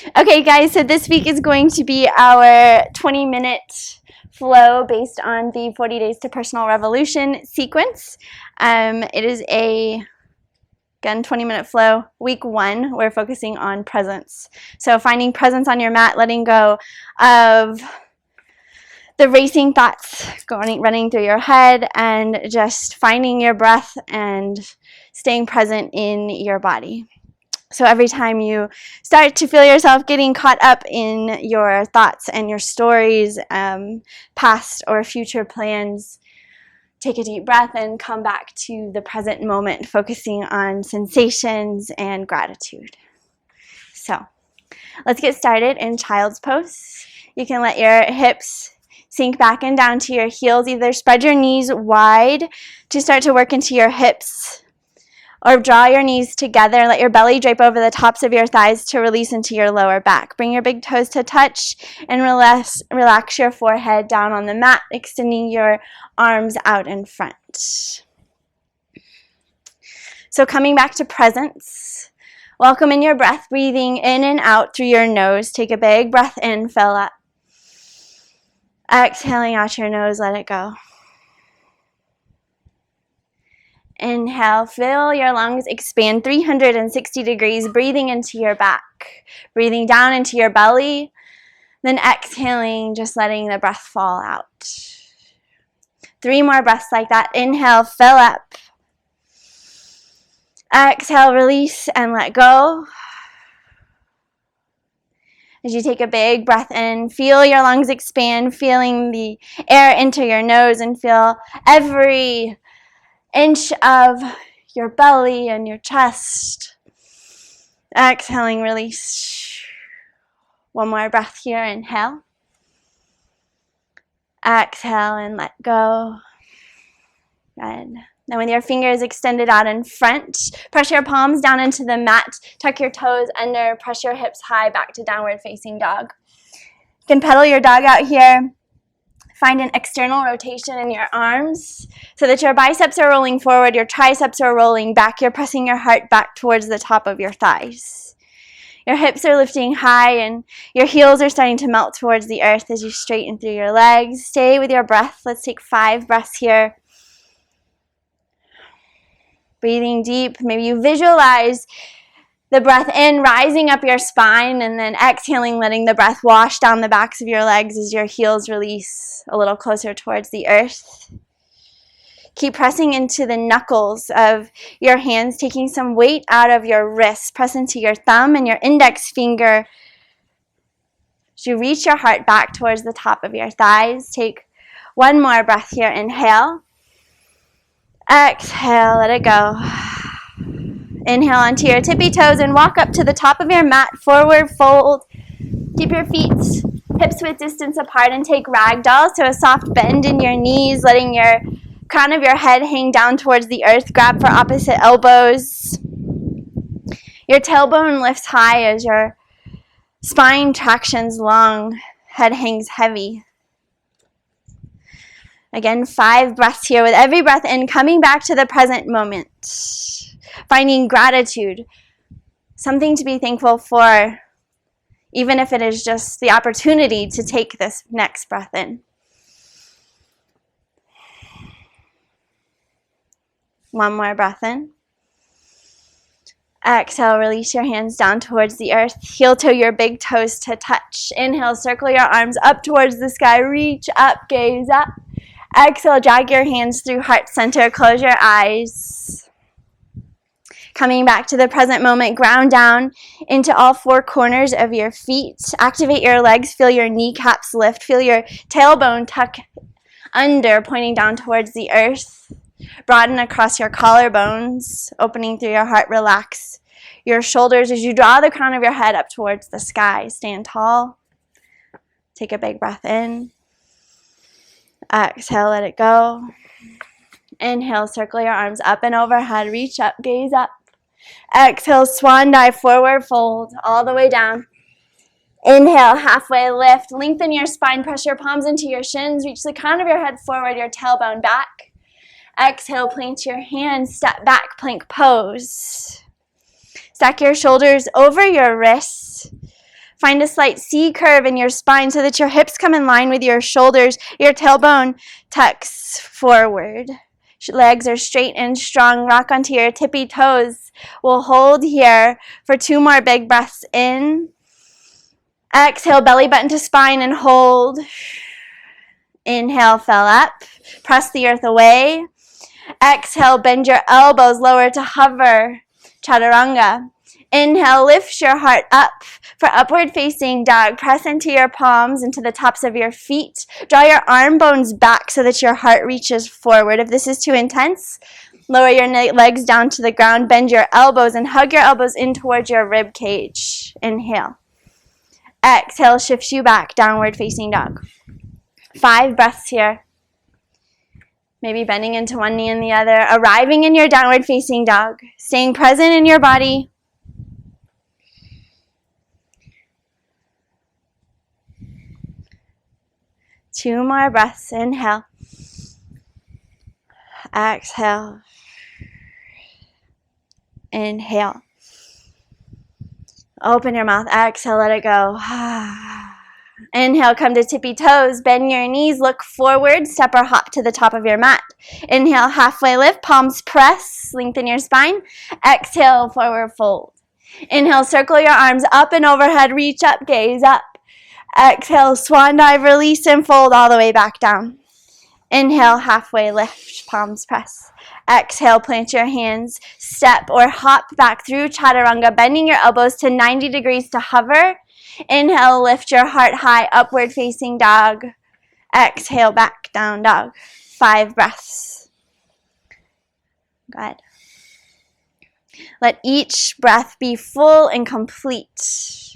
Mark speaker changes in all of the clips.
Speaker 1: Okay, guys, so this week is going to be our 20-minute flow based on the 40 Days to Personal Revolution sequence. It is again, 20-minute flow. Week 1, we're focusing on presence. So finding presence on your mat, letting go of the racing thoughts running through your head, and just finding your breath and staying present in your body. So every time you start to feel yourself getting caught up in your thoughts and your stories, past or future plans, take a deep breath and come back to the present moment, focusing on sensations and gratitude. So let's get started in child's pose. You can let your hips sink back and down to your heels. Either spread your knees wide to start to work into your hips, or draw your knees together and let your belly drape over the tops of your thighs to release into your lower back. Bring your big toes to touch and relax your forehead down on the mat, extending your arms out in front. So coming back to presence, welcome in your breath, breathing in and out through your nose. Take a big breath in, fill up. Exhaling out your nose, let it go. Inhale, fill your lungs, expand 360 degrees, breathing into your back, breathing down into your belly, then exhaling, just letting the breath fall out. 3 more breaths like that. Inhale, fill up. Exhale, release and let go. As you take a big breath in, feel your lungs expand, feeling the air enter your nose, and feel every inch of your belly and your chest. Exhaling, release. 1 more breath here. Inhale. Exhale and let go. Good. Now with your fingers extended out in front, press your palms down into the mat, tuck your toes under, press your hips high back to downward facing dog. You can pedal your dog out here. Find an external rotation in your arms so that your biceps are rolling forward, your triceps are rolling back. You're pressing your heart back towards the top of your thighs. Your hips are lifting high and your heels are starting to melt towards the earth as you straighten through your legs. Stay with your breath. Let's take 5 breaths here. Breathing deep. Maybe you visualize the breath in, rising up your spine, and then exhaling, letting the breath wash down the backs of your legs as your heels release a little closer towards the earth. Keep pressing into the knuckles of your hands, taking some weight out of your wrists. Press into your thumb and your index finger as you reach your heart back towards the top of your thighs. Take 1 more breath here. Inhale. Exhale, let it go. Inhale onto your tippy toes and walk up to the top of your mat, forward fold. Keep your feet hips width distance apart and take ragdoll, so a soft bend in your knees, letting your crown of your head hang down towards the earth. Grab for opposite elbows. Your tailbone lifts high as your spine tractions long, head hangs heavy. Again, 5 breaths here. With every breath in, coming back to the present moment. Finding gratitude, something to be thankful for, even if it is just the opportunity to take this next breath in. 1 more breath in. Exhale, release your hands down towards the earth. Heel toe your big toes to touch. Inhale, circle your arms up towards the sky. Reach up, gaze up. Exhale, drag your hands through heart center. Close your eyes. Coming back to the present moment, ground down into all 4 corners of your feet. Activate your legs, feel your kneecaps lift. Feel your tailbone tuck under, pointing down towards the earth. Broaden across your collarbones, opening through your heart. Relax your shoulders as you draw the crown of your head up towards the sky. Stand tall. Take a big breath in. Exhale, let it go. Inhale, circle your arms up and overhead. Reach up, gaze up. Exhale, swan dive, forward fold, all the way down. Inhale, halfway lift. Lengthen your spine, press your palms into your shins. Reach the crown of your head forward, your tailbone back. Exhale, plant your hands, step back, plank pose. Stack your shoulders over your wrists. Find a slight C curve in your spine so that your hips come in line with your shoulders. Your tailbone tucks forward. Legs are straight and strong. Rock onto your tippy toes. We'll hold here for 2 more big breaths in. Exhale, belly button to spine and hold. Inhale, fell up. Press the earth away. Exhale, bend your elbows, lower to hover. Chaturanga. Inhale, lift your heart up for upward facing dog. Press into your palms, into the tops of your feet. Draw your arm bones back so that your heart reaches forward. If this is too intense, lower your legs down to the ground. Bend your elbows and hug your elbows in towards your rib cage. Inhale. Exhale, shifts you back, downward facing dog. 5 breaths here. Maybe bending into one knee and the other. Arriving in your downward facing dog. Staying present in your body. Two more breaths. Inhale. Exhale. Inhale. Open your mouth. Exhale, let it go. Inhale, come to tippy toes. Bend your knees, look forward, step or hop to the top of your mat. Inhale, halfway lift, palms press, lengthen your spine. Exhale, forward fold. Inhale, circle your arms up and overhead, reach up, gaze up. Exhale, swan dive, release and fold all the way back down. Inhale, halfway lift, palms press. Exhale, plant your hands, step or hop back through chaturanga, bending your elbows to 90 degrees to hover. Inhale, lift your heart high, upward facing dog. Exhale, back down dog. 5 breaths. Good. Let each breath be full and complete.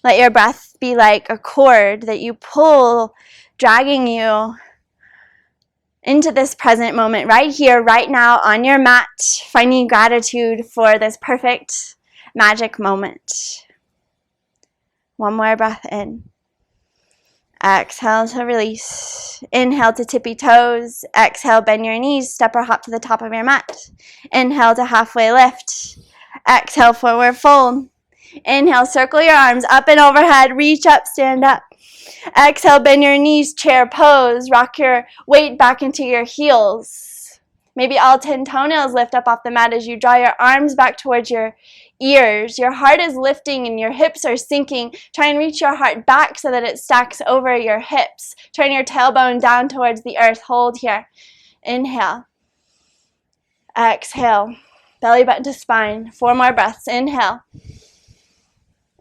Speaker 1: Let your breath be like a cord that you pull, dragging you into this present moment, right here, right now, on your mat, finding gratitude for this perfect, magic moment. 1 more breath in. Exhale to release. Inhale to tippy toes. Exhale, bend your knees, step or hop to the top of your mat. Inhale to halfway lift. Exhale, forward fold. Inhale, circle your arms up and overhead, reach up, stand up. Exhale, bend your knees, chair pose, rock your weight back into your heels. Maybe all 10 toenails lift up off the mat as you draw your arms back towards your ears. Your heart is lifting and your hips are sinking. Try and reach your heart back so that it stacks over your hips. Turn your tailbone down towards the earth. Hold here. Inhale. Exhale. Belly button to spine. 4 more breaths. Inhale.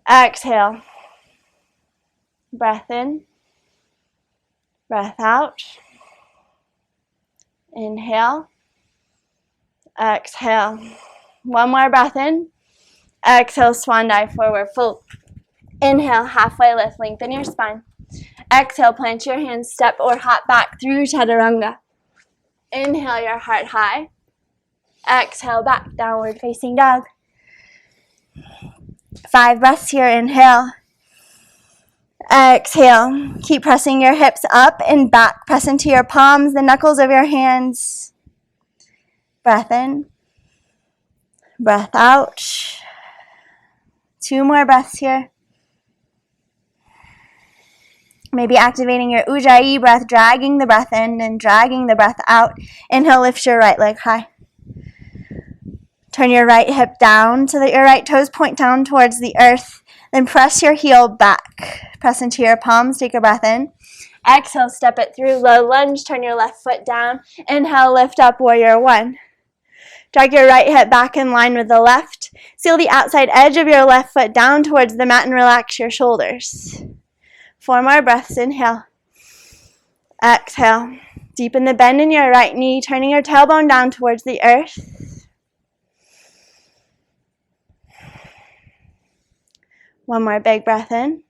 Speaker 1: Exhale. Breath in. Breath out. Inhale. Exhale. 1 more breath in. Exhale, swan dive, forward fold. Inhale, halfway lift, lengthen your spine. Exhale, plant your hands, step or hop back through chaturanga. Inhale, your heart high. Exhale, back, downward facing dog. 5 breaths here. Inhale. Exhale. Keep pressing your hips up and back. Press into your palms, the knuckles of your hands. Breath in. Breath out. 2 more breaths here. Maybe activating your Ujjayi breath, dragging the breath in and dragging the breath out. Inhale, lift your right leg high. Turn your right hip down so that your right toes point down towards the earth. Then press your heel back. Press into your palms, take a breath in. Exhale, step it through, low lunge, turn your left foot down. Inhale, lift up, warrior 1. Drag your right hip back in line with the left. Seal the outside edge of your left foot down towards the mat and relax your shoulders. 4 more breaths. Inhale. Exhale. Deepen the bend in your right knee, turning your tailbone down towards the earth. 1 more big breath in.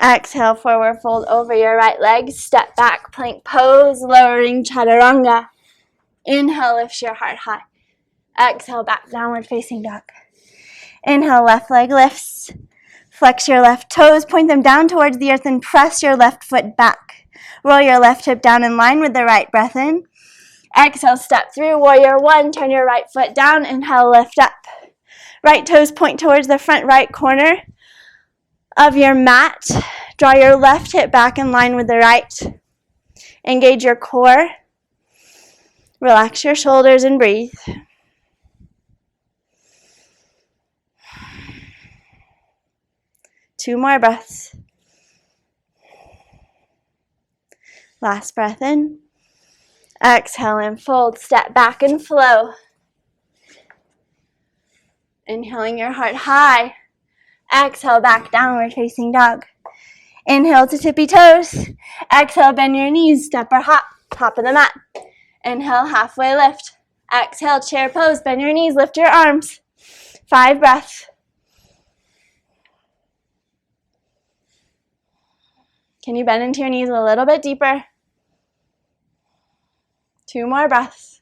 Speaker 1: Exhale, forward fold over your right leg. Step back, plank pose, lowering chaturanga. Inhale, lift your heart high. Exhale, back, downward facing dog. Inhale, left leg lifts. Flex your left toes, point them down towards the earth and press your left foot back. Roll your left hip down in line with the right. Breath in. Exhale, step through, warrior 1. Turn your right foot down. Inhale, lift up. Right toes point towards the front right corner of your mat. Draw your left hip back in line with the right. Engage your core. Relax your shoulders and breathe. Two more breaths. Last breath in. Exhale and fold. Step back and flow. Inhaling your heart high. Exhale, back, downward facing dog. Inhale to tippy toes. Exhale, bend your knees, step or hop, top of the mat. Inhale, halfway lift. Exhale, chair pose, bend your knees, lift your arms. 5 breaths. Can you bend into your knees a little bit deeper? 2 more breaths.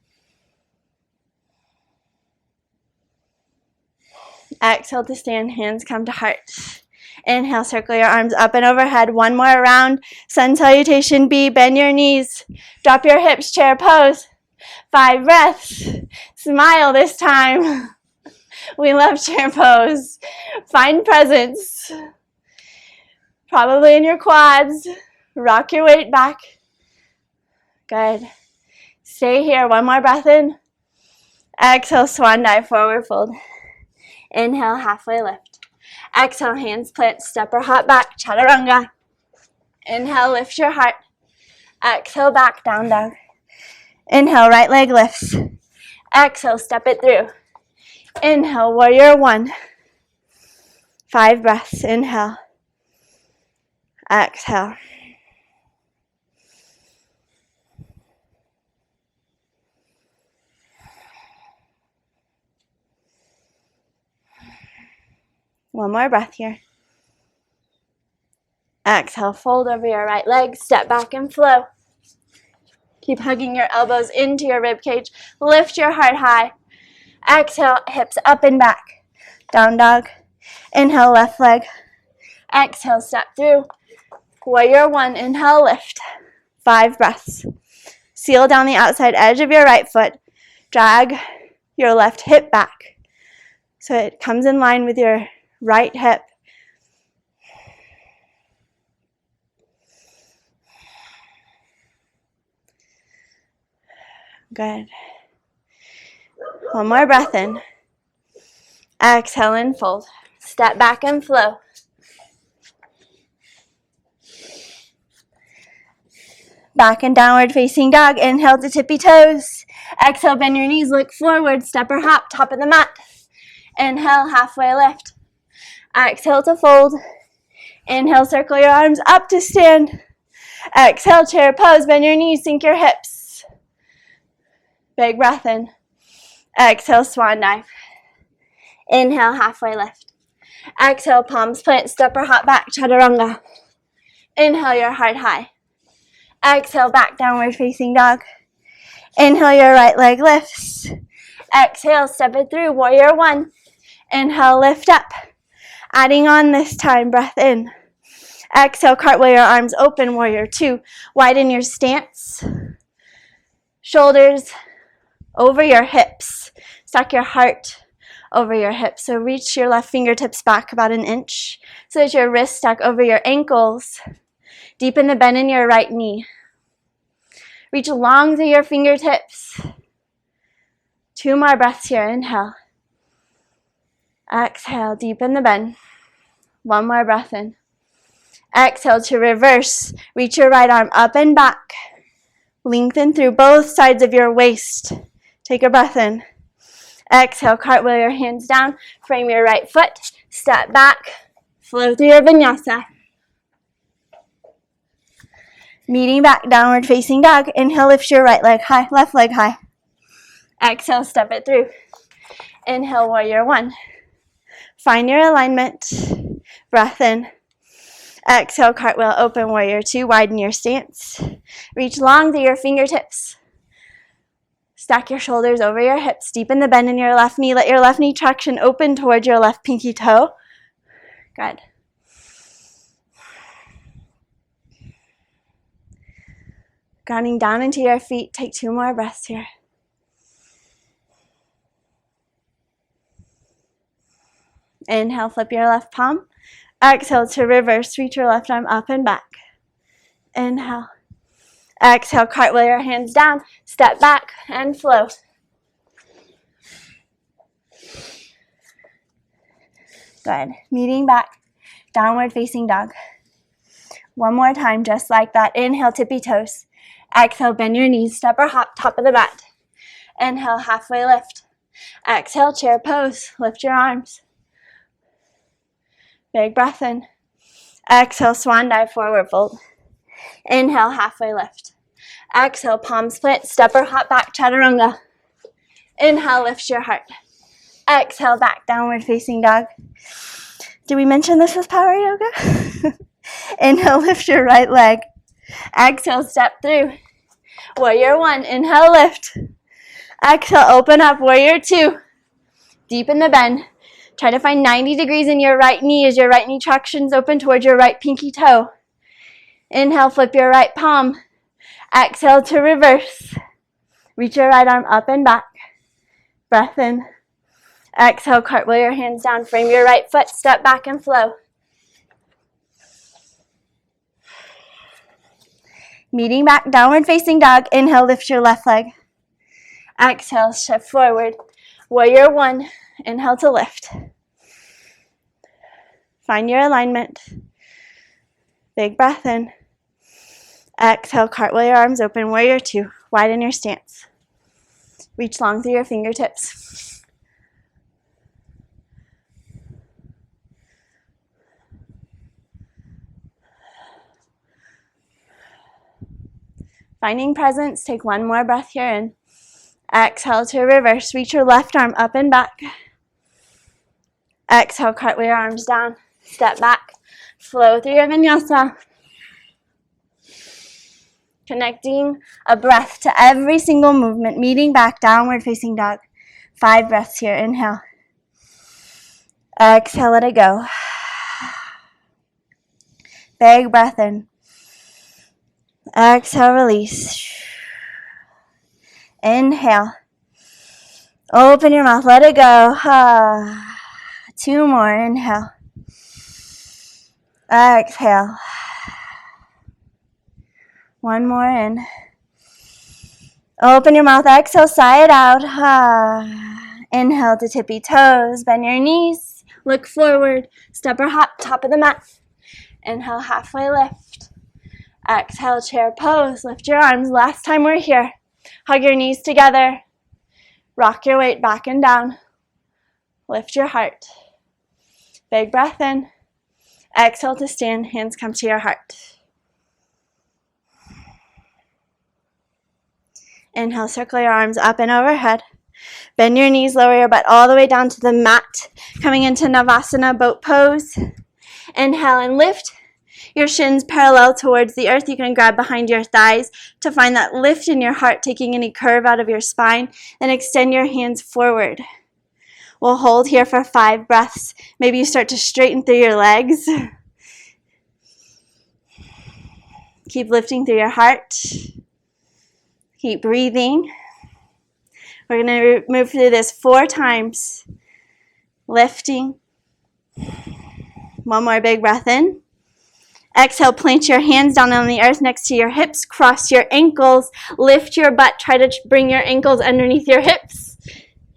Speaker 1: Exhale to stand, hands come to heart. Inhale, circle your arms up and overhead. 1 more round. Sun salutation B, bend your knees. Drop your hips, chair pose. 5 breaths. Smile this time. We love chair pose. Find presence. Probably in your quads. Rock your weight back. Good. Stay here. 1 more breath in. Exhale, swan dive, forward fold. Inhale, halfway lift. Exhale, hands plant, step or hop back, chaturanga. Inhale, lift your heart. Exhale, back, down dog. Inhale, right leg lifts. Exhale, step it through. Inhale, warrior 1. 5 breaths. Inhale. Exhale. One more breath here. Exhale, fold over your right leg, step back and flow. Keep hugging your elbows into your rib cage. Lift your heart high. Exhale, hips up and back. Down dog. Inhale, left leg. Exhale, step through. Warrior 1, inhale, lift. 5 breaths. Seal down the outside edge of your right foot. Drag your left hip back so it comes in line with your right hip. Good. 1 more breath in. Exhale and fold. Step back and flow. Back and downward facing dog. Inhale to tippy toes. Exhale, bend your knees, look forward, step or hop, top of the mat. Inhale, halfway lift. Exhale to fold. Inhale, circle your arms up to stand. Exhale, chair pose, bend your knees, sink your hips. Big breath in. Exhale, swan dive. Inhale, halfway lift. Exhale, palms plant, step or hop back, chaturanga. Inhale, your heart high. Exhale, back, downward facing dog. Inhale, your right leg lifts. Exhale, step it through, warrior 1. Inhale, lift up. Adding on this time, breath in. Exhale, cartwheel your arms open, warrior 2. Widen your stance. Shoulders over your hips. Stack your heart over your hips. So reach your left fingertips back about 1 inch so that your wrists stack over your ankles. Deepen the bend in your right knee. Reach long through your fingertips. 2 more breaths here. Inhale. Exhale, deepen the bend. 1 more breath in. Exhale to reverse. Reach your right arm up and back. Lengthen through both sides of your waist. Take a breath in. Exhale, cartwheel your hands down. Frame your right foot. Step back. Flow through your vinyasa. Meeting back, downward facing dog. Inhale, lift your right leg high, left leg high. Exhale, step it through. Inhale, warrior 1. Find your alignment. Breath in. Exhale, cartwheel open, warrior 2. Widen your stance. Reach long through your fingertips. Stack your shoulders over your hips. Deepen the bend in your left knee. Let your left knee traction open towards your left pinky toe. Good. Grounding down into your feet. Take 2 more breaths here. Inhale, flip your left palm. Exhale to reverse, reach your left arm up and back. Inhale. Exhale, cartwheel your hands down, step back and flow. Good. Meeting back, downward facing dog. One more time, just like that. Inhale, tippy toes. Exhale, bend your knees, step or hop, top of the mat. Inhale, halfway lift. Exhale, chair pose. Lift your arms. Big breath in. Exhale, swan dive, forward fold. Inhale, halfway lift. Exhale, palms plant, step or hop back, chaturanga. Inhale, lift your heart. Exhale, back, downward facing dog. Did we mention this was power yoga? Inhale, lift your right leg. Exhale, step through. Warrior one, inhale, lift. Exhale, open up, warrior two. Deepen the bend. Try to find 90 degrees in your right knee as your right knee tractions open towards your right pinky toe. Inhale, flip your right palm. Exhale to reverse. Reach your right arm up and back. Breath in. Exhale, cartwheel your hands down. Frame your right foot. Step back and flow. Meeting back, downward facing dog. Inhale, lift your left leg. Exhale, shift forward. Warrior one. Inhale to lift. Find your alignment. Big breath in. Exhale, cartwheel your arms open. Warrior two. Widen your stance. Reach long through your fingertips. Finding presence, take one more breath here in. Exhale to reverse. Reach your left arm up and back. Exhale, cartwheel your arms down. Step back. Flow through your vinyasa. Connecting a breath to every single movement. Meeting back, downward facing dog. 5 breaths here. Inhale. Exhale, let it go. Big breath in. Exhale, release. Inhale. Open your mouth, let it go. 2 more, inhale. Exhale. 1 more in. Open your mouth, exhale, sigh it out. Inhale to tippy toes, bend your knees, look forward, step or hop, top of the mat. Inhale, halfway lift. Exhale, chair pose, lift your arms. Last time we're here. Hug your knees together. Rock your weight back and down. Lift your heart. Big breath in. Exhale to stand, hands come to your heart. Inhale, circle your arms up and overhead. Bend your knees, lower your butt all the way down to the mat. Coming into Navasana, boat pose. Inhale and lift. Your shins parallel towards the earth. You can grab behind your thighs to find that lift in your heart, taking any curve out of your spine. Then extend your hands forward. We'll hold here for 5 breaths. Maybe you start to straighten through your legs. Keep lifting through your heart. Keep breathing. We're going to move through this 4 times. Lifting. 1 more big breath in. Exhale, plant your hands down on the earth next to your hips. Cross your ankles. Lift your butt. Try to bring your ankles underneath your hips.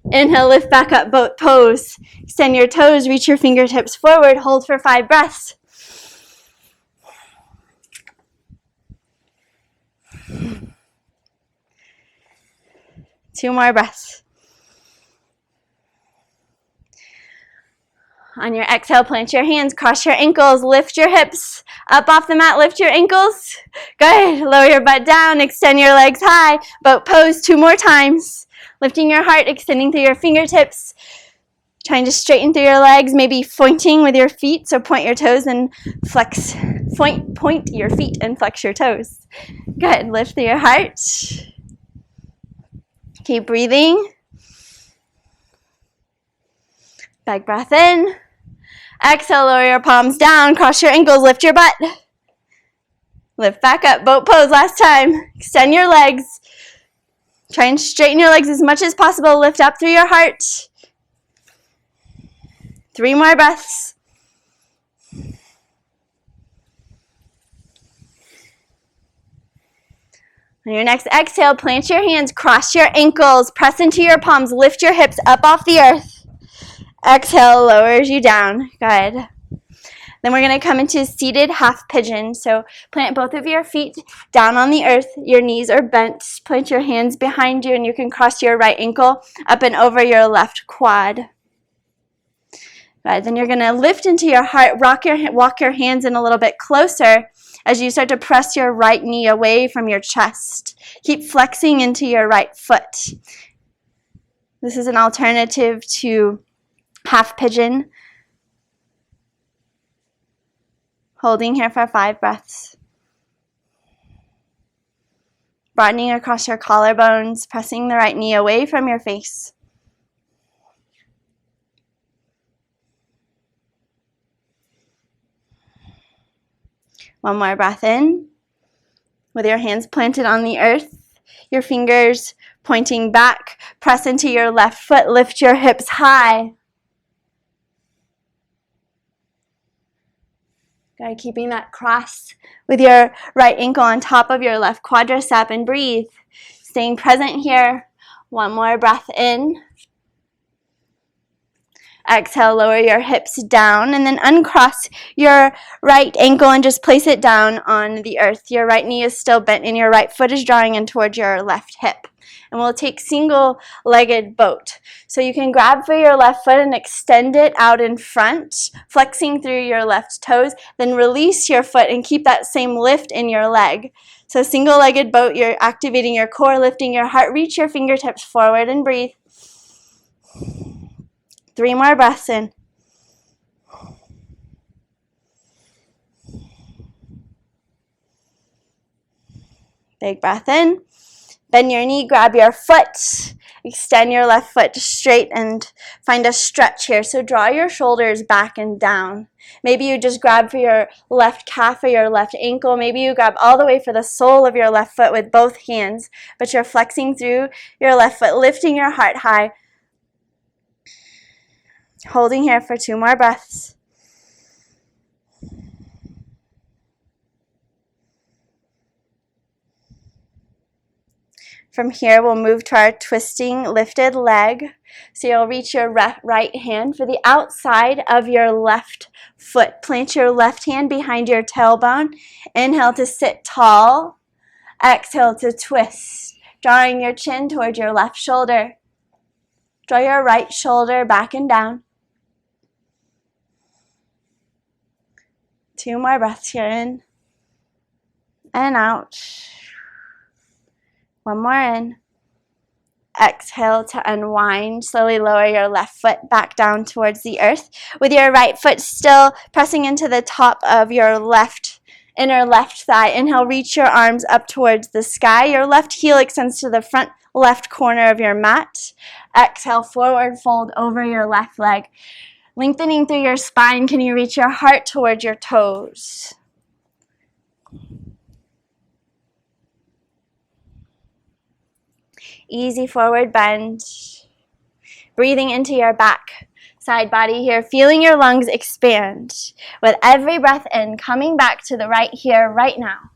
Speaker 1: Inhale, lift back up, boat pose. Extend your toes. Reach your fingertips forward. Hold for 5 breaths. Two more breaths. On your exhale, plant your hands, cross your ankles, lift your hips up off the mat, lift your ankles. Good. Lower your butt down, extend your legs high. Boat pose 2 more times. Lifting your heart, extending through your fingertips. Trying to straighten through your legs, maybe pointing with your feet. So point your toes and flex. Point your feet and flex your toes. Good. Lift through your heart. Keep breathing. Big breath in. Exhale, lower your palms down, cross your ankles, lift your butt. Lift back up, boat pose last time. Extend your legs. Try and straighten your legs as much as possible. Lift up through your heart. 3 more breaths. On your next exhale, plant your hands, cross your ankles, press into your palms, lift your hips up off the earth. Exhale, lowers you down. Good. Then we're going to come into seated half pigeon. So plant both of your feet down on the earth. Your knees are bent. Plant your hands behind you, and you can cross your right ankle up and over your left quad. Good. Then you're going to lift into your heart, walk your hands in a little bit closer as you start to press your right knee away from your chest. Keep flexing into your right foot. This is an alternative to half pigeon. Holding here for 5 breaths. Broadening across your collarbones, pressing the right knee away from your face. One more breath in. With your hands planted on the earth, your fingers pointing back, press into your left foot, lift your hips high. Good. Keeping that cross with your right ankle on top of your left quadricep and breathe. Staying present here. One more breath in. Exhale, lower your hips down and then uncross your right ankle and just place it down on the earth. Your right knee is still bent and your right foot is drawing in towards your left hip. And we'll take single-legged boat. So you can grab for your left foot and extend it out in front, flexing through your left toes, then release your foot and keep that same lift in your leg. So single-legged boat, you're activating your core, lifting your heart, reach your fingertips forward and breathe. 3 more breaths in. Big breath in. Bend your knee, grab your foot, extend your left foot straight and find a stretch here. So draw your shoulders back and down. Maybe you just grab for your left calf or your left ankle. Maybe you grab all the way for the sole of your left foot with both hands, but you're flexing through your left foot, lifting your heart high. Holding here for 2 more breaths. From here, we'll move to our twisting lifted leg. So you'll reach your right hand for the outside of your left foot. Plant your left hand behind your tailbone. Inhale to sit tall. Exhale to twist, drawing your chin towards your left shoulder. Draw your right shoulder back and down. 2 more breaths here in and out. 1 more in. Exhale to unwind. Slowly lower your left foot back down towards the earth. With your right foot still pressing into the top of your inner left thigh. Inhale, reach your arms up towards the sky. Your left heel extends to the front left corner of your mat. Exhale, forward fold over your left leg. Lengthening through your spine, can you reach your heart towards your toes? Easy forward bend. Breathing into your back side body here, feeling your lungs expand. With every breath in, coming back to the right here, right now.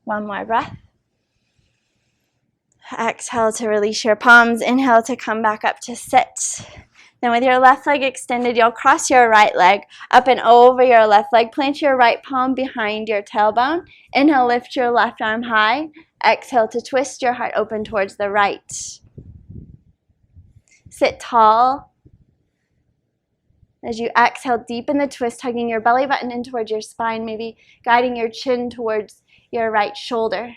Speaker 1: One more breath. Exhale to release your palms. Inhale to come back up to sit. Then with your left leg extended, you'll cross your right leg up and over your left leg. Plant your right palm behind your tailbone. Inhale, lift your left arm high. Exhale to twist your heart open towards the right. Sit tall. As you exhale, deepen the twist, hugging your belly button in towards your spine, maybe guiding your chin towards your right shoulder.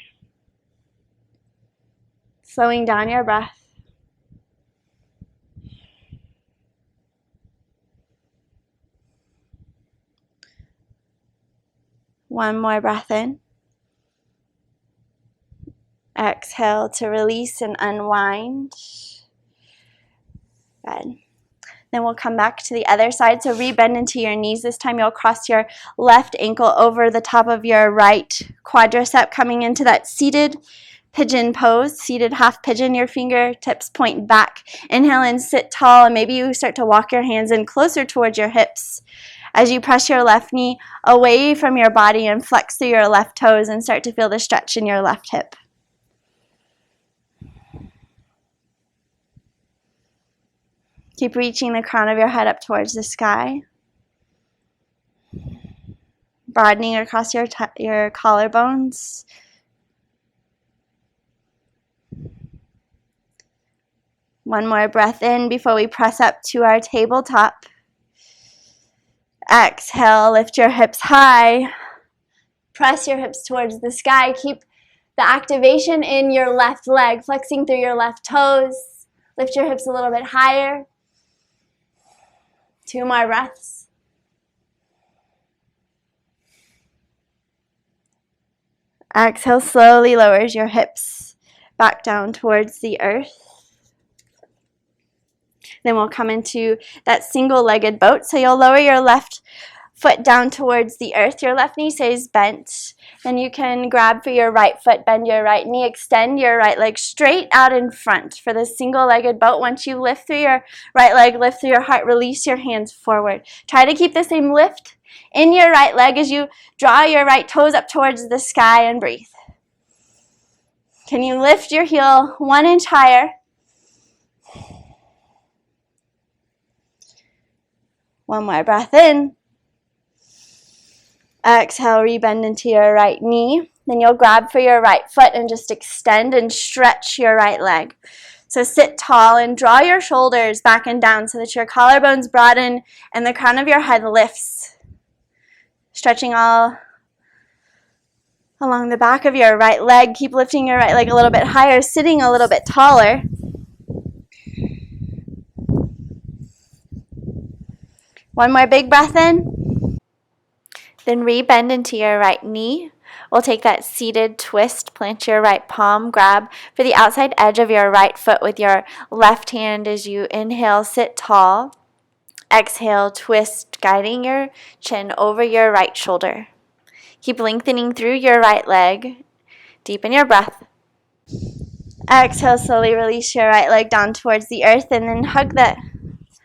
Speaker 1: Slowing down your breath. One more breath in. Exhale to release and unwind. Good. Then we'll come back to the other side. So rebend into your knees. This time you'll cross your left ankle over the top of your right quadricep, coming into that seated pigeon pose, seated half pigeon. Your fingertips point back. Inhale and sit tall, and maybe you start to walk your hands in closer towards your hips as you press your left knee away from your body and flex through your left toes and start to feel the stretch in your left hip. Keep reaching the crown of your head up towards the sky. Broadening across your collarbones. One more breath in before we press up to our tabletop. Exhale, lift your hips high. Press your hips towards the sky. Keep the activation in your left leg, flexing through your left toes. Lift your hips a little bit higher. 2 more breaths. Exhale, slowly lowers your hips back down towards the earth. Then we'll come into that single-legged boat. So you'll lower your left foot down towards the earth. Your left knee stays bent. Then you can grab for your right foot, bend your right knee, extend your right leg straight out in front for the single-legged boat. Once you lift through your right leg, lift through your heart, release your hands forward. Try to keep the same lift in your right leg as you draw your right toes up towards the sky and breathe. Can you lift your heel 1 inch higher? One more breath in. Exhale, rebend into your right knee. Then you'll grab for your right foot and just extend and stretch your right leg. So sit tall and draw your shoulders back and down so that your collarbones broaden and the crown of your head lifts. Stretching all along the back of your right leg. Keep lifting your right leg a little bit higher, sitting a little bit taller. One more big breath in. Then rebend into your right knee. We'll take that seated twist, plant your right palm, grab for the outside edge of your right foot with your left hand as you inhale, sit tall. Exhale, twist, guiding your chin over your right shoulder. Keep lengthening through your right leg. Deepen your breath. Exhale, slowly release your right leg down towards the earth and then hug that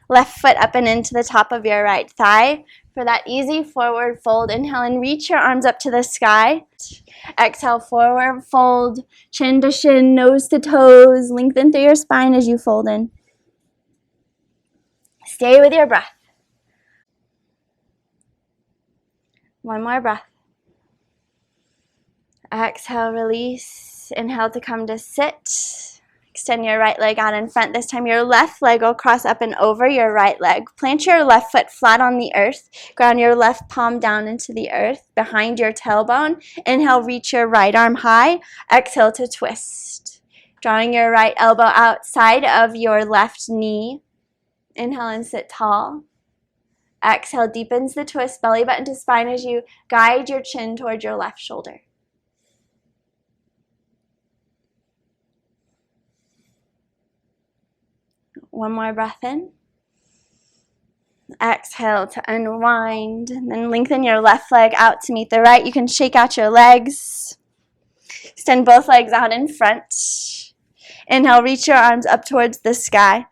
Speaker 1: left foot up and into the top of your right thigh for that easy forward fold. Inhale and reach your arms up to the sky. Exhale, forward fold, chin to shin, nose to toes. Lengthen through your spine as you fold in. Stay with your breath. One more breath. Exhale, release. Inhale to come to sit. Extend your right leg out in front. This time your left leg will cross up and over your right leg. Plant your left foot flat on the earth. Ground your left palm down into the earth behind your tailbone. Inhale, reach your right arm high. Exhale to twist. Drawing your right elbow outside of your left knee. Inhale and sit tall. Exhale, deepens the twist, belly button to spine as you guide your chin towards your left shoulder. One more breath in. Exhale to unwind. And then lengthen your left leg out to meet the right. You can shake out your legs. Extend both legs out in front. Inhale, reach your arms up towards the sky.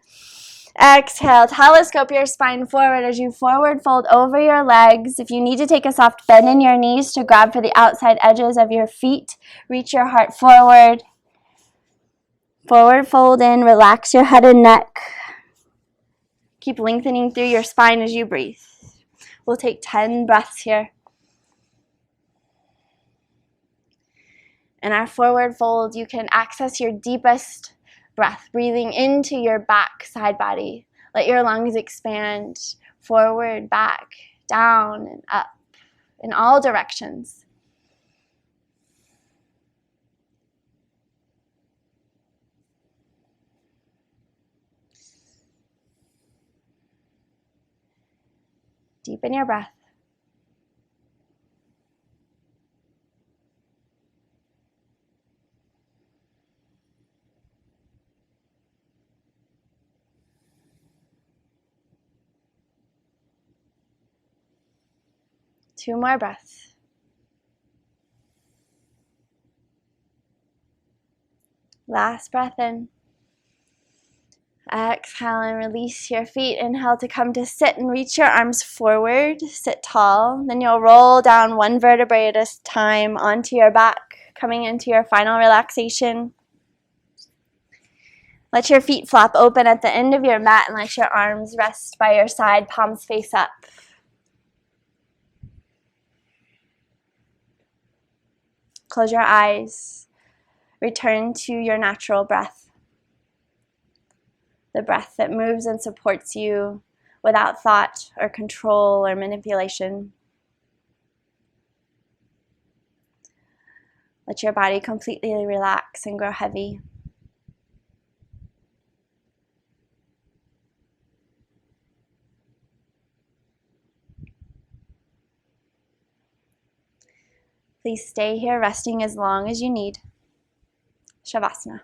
Speaker 1: Exhale, telescope your spine forward as you forward fold over your legs. If you need to take a soft bend in your knees to grab for the outside edges of your feet, reach your heart forward. Forward fold in, relax your head and neck. Keep lengthening through your spine as you breathe. We'll take 10 breaths here. In our forward fold, you can access your deepest breath, breathing into your back side body. Let your lungs expand forward, back, down, and up in all directions. Deepen your breath. 2 more breaths. Last breath in. Exhale and release your feet. Inhale to come to sit and reach your arms forward. Sit tall. Then you'll roll down 1 vertebrae at a time onto your back, coming into your final relaxation. Let your feet flap open at the end of your mat and let your arms rest by your side, palms face up. Close your eyes. Return to your natural breath. The breath that moves and supports you without thought or control or manipulation. Let your body completely relax and grow heavy. Please stay here resting as long as you need. Shavasana.